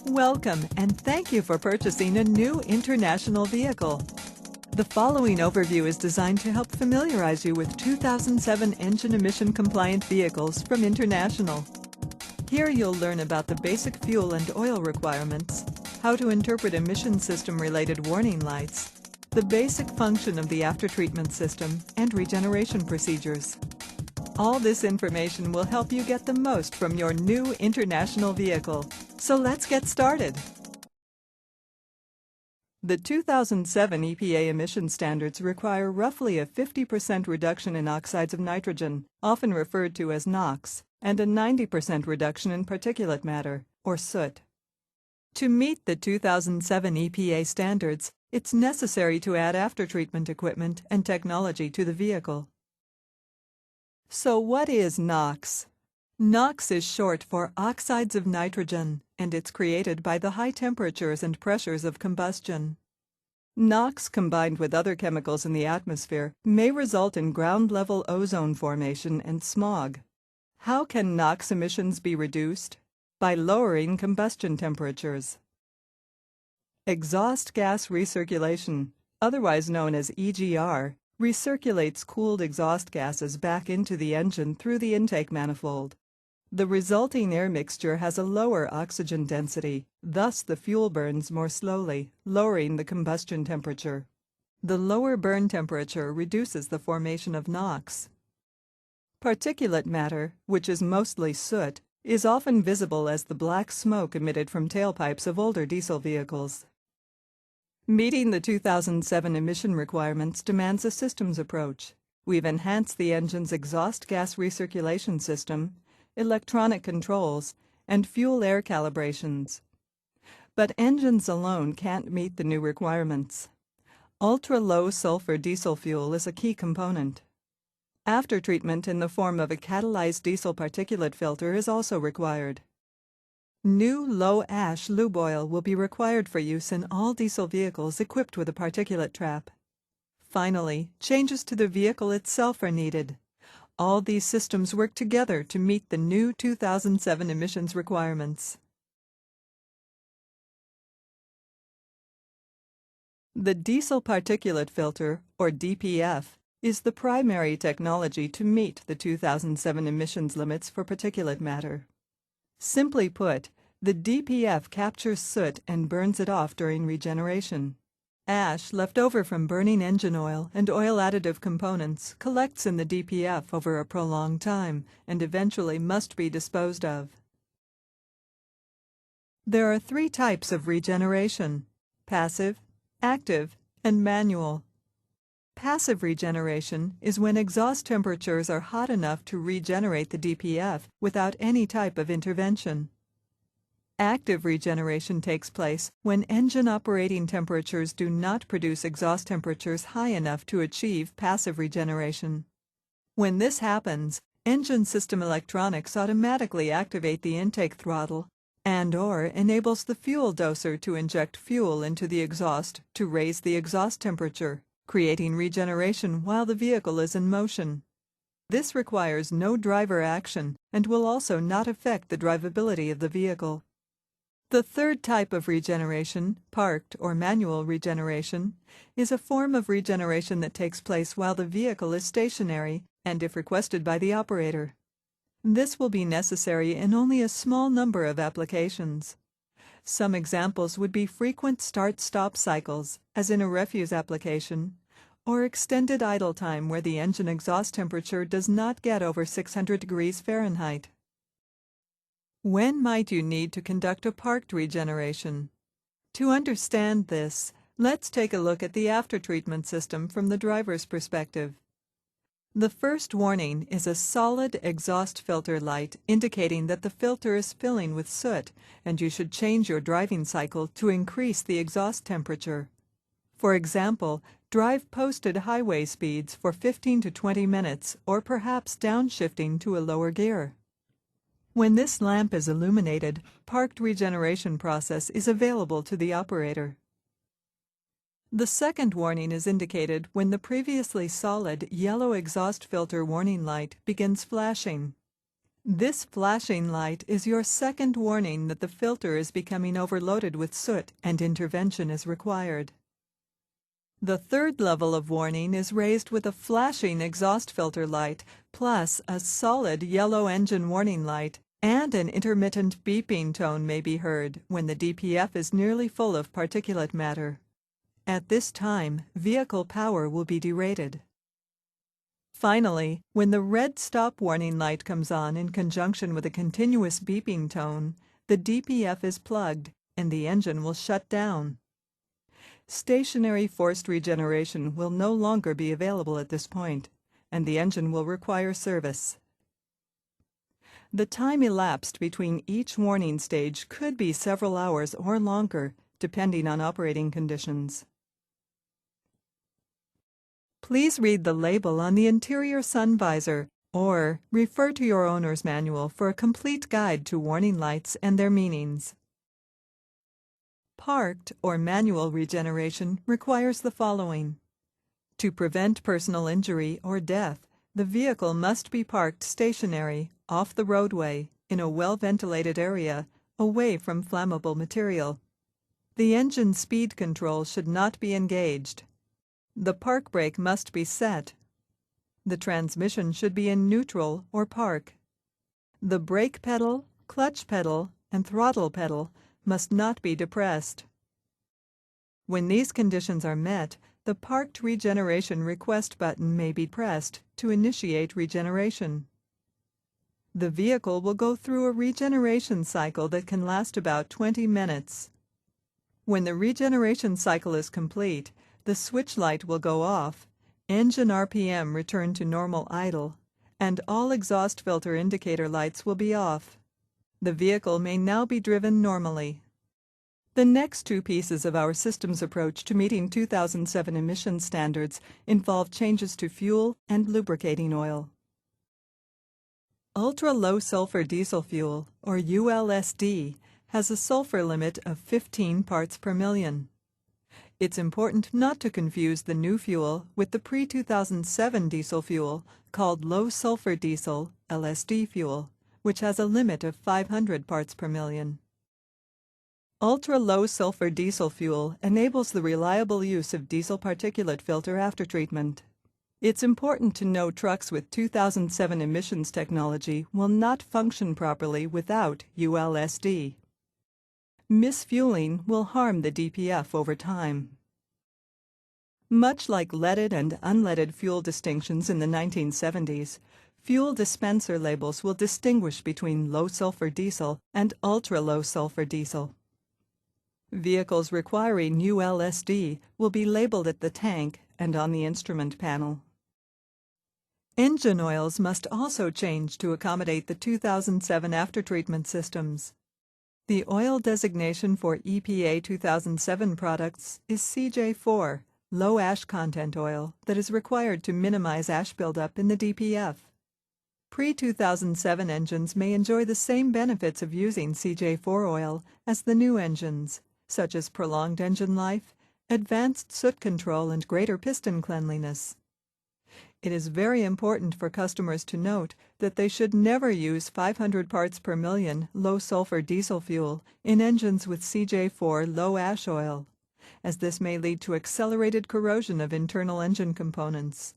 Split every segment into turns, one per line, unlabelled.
Welcome and thank you for purchasing a new International vehicle. The following overview is designed to help familiarize you with 2007 engine emission compliant vehicles from International. Here you'll learn about the basic fuel and oil requirements, how to interpret emission system related warning lights, the basic function of the aftertreatment system, and regeneration procedures. All this information will help you get the most from your new International vehicle. So let's get started. The 2007 EPA emission standards require roughly a 50% reduction in oxides of nitrogen, often referred to as NOx, and a 90% reduction in particulate matter, or soot. To meet the 2007 EPA standards, it's necessary to add aftertreatment equipment and technology to the vehicle. So what is NOx? NOx is short for oxides of nitrogen, and it's created by the high temperatures and pressures of combustion. NOx combined with other chemicals in the atmosphere may result in ground-level ozone formation and smog. How can NOx emissions be reduced? By lowering combustion temperatures. Exhaust gas recirculation, otherwise known as EGR, recirculates cooled exhaust gases back into the engine through the intake manifold. The resulting air mixture has a lower oxygen density, thus the fuel burns more slowly, lowering the combustion temperature. The lower burn temperature reduces the formation of NOx. Particulate matter, which is mostly soot, is often visible as the black smoke emitted from tailpipes of older diesel vehicles. Meeting the 2007 emission requirements demands a systems approach. We've enhanced the engine's exhaust gas recirculation system, electronic controls, and fuel-air calibrations. But engines alone can't meet the new requirements. Ultra-low sulfur diesel fuel is a key component. Aftertreatment in the form of a catalyzed diesel particulate filter is also required. New low-ash lube oil will be required for use in all diesel vehicles equipped with a particulate trap. Finally, changes to the vehicle itself are needed. All these systems work together to meet the new 2007 emissions requirements. The diesel particulate filter, or DPF, is the primary technology to meet the 2007 emissions limits for particulate matter. Simply put, the DPF captures soot and burns it off during regeneration. Ash left over from burning engine oil and oil additive components collects in the DPF over a prolonged time and eventually must be disposed of. There are three types of regeneration: passive, active, and manual. Passive regeneration is when exhaust temperatures are hot enough to regenerate the DPF without any type of intervention. Active regeneration takes place when engine operating temperatures do not produce exhaust temperatures high enough to achieve passive regeneration. When this happens, engine system electronics automatically activate the intake throttle and/or enables the fuel doser to inject fuel into the exhaust to raise the exhaust temperature, creating regeneration while the vehicle is in motion. This requires no driver action and will also not affect the drivability of the vehicle. The third type of regeneration, parked or manual regeneration, is a form of regeneration that takes place while the vehicle is stationary and if requested by the operator. This will be necessary in only a small number of applications. Some examples would be frequent start-stop cycles, as in a refuse application, or extended idle time where the engine exhaust temperature does not get over 600 degrees Fahrenheit. When might you need to conduct a parked regeneration? To understand this, let's take a look at the aftertreatment system from the driver's perspective. The first warning is a solid exhaust filter light indicating that the filter is filling with soot and you should change your driving cycle to increase the exhaust temperature. For example, drive posted highway speeds for 15 to 20 minutes or perhaps downshifting to a lower gear. When this lamp is illuminated, parked regeneration process is available to the operator. The second warning is indicated when the previously solid yellow exhaust filter warning light begins flashing. This flashing light is your second warning that the filter is becoming overloaded with soot and intervention is required. The third level of warning is raised with a flashing exhaust filter light, plus a solid yellow engine warning light, and an intermittent beeping tone may be heard when the DPF is nearly full of particulate matter. At this time, vehicle power will be derated. Finally, when the red stop warning light comes on in conjunction with a continuous beeping tone, the DPF is plugged and the engine will shut down. Stationary forced regeneration will no longer be available at this point, and the engine will require service. The time elapsed between each warning stage could be several hours or longer, depending on operating conditions. Please read the label on the interior sun visor or refer to your owner's manual for a complete guide to warning lights and their meanings. Parked or manual regeneration requires the following. To prevent personal injury or death, the vehicle must be parked stationary, off the roadway, in a well-ventilated area, away from flammable material. The engine speed control should not be engaged. The park brake must be set. The transmission should be in neutral or park. The brake pedal, clutch pedal, and throttle pedal must not be depressed. When these conditions are met, the Parked Regeneration Request button may be pressed to initiate regeneration. The vehicle will go through a regeneration cycle that can last about 20 minutes. When the regeneration cycle is complete, the switch light will go off, engine RPM return to normal idle, and all exhaust filter indicator lights will be off. The vehicle may now be driven normally. The next two pieces of our systems approach to meeting 2007 emission standards involve changes to fuel and lubricating oil. Ultra-low sulfur diesel fuel, or ULSD, has a sulfur limit of 15 parts per million. It's important not to confuse the new fuel with the pre-2007 diesel fuel called low-sulfur diesel, LSD fuel, which has a limit of 500 parts per million. Ultra-low sulfur diesel fuel enables the reliable use of diesel particulate filter aftertreatment. It's important to know trucks with 2007 emissions technology will not function properly without ULSD. Misfueling will harm the DPF over time. Much like leaded and unleaded fuel distinctions in the 1970s, fuel dispenser labels will distinguish between low-sulfur diesel and ultra-low-sulfur diesel. Vehicles requiring ULSD will be labeled at the tank and on the instrument panel. Engine oils must also change to accommodate the 2007 aftertreatment systems. The oil designation for EPA 2007 products is CJ4, low ash content oil, that is required to minimize ash buildup in the DPF. Pre-2007 engines may enjoy the same benefits of using CJ4 oil as the new engines, such as prolonged engine life, advanced soot control, and greater piston cleanliness. It is very important for customers to note that they should never use 500 parts per million low-sulfur diesel fuel in engines with CJ4 low ash oil, as this may lead to accelerated corrosion of internal engine components.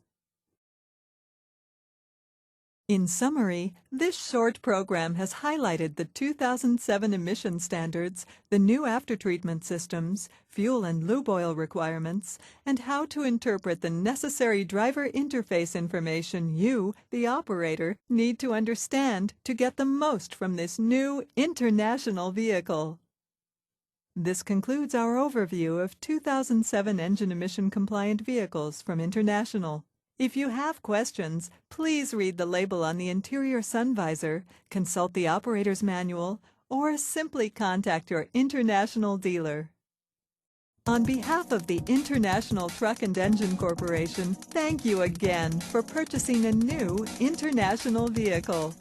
In summary, this short program has highlighted the 2007 emission standards, the new aftertreatment systems, fuel and lube oil requirements, and how to interpret the necessary driver interface information you, the operator, need to understand to get the most from this new international vehicle. This concludes our overview of 2007 engine emission compliant vehicles from International. If you have questions, please read the label on the interior sun visor, consult the operator's manual, or simply contact your International dealer. On behalf of the International Truck and Engine Corporation, thank you again for purchasing a new International vehicle.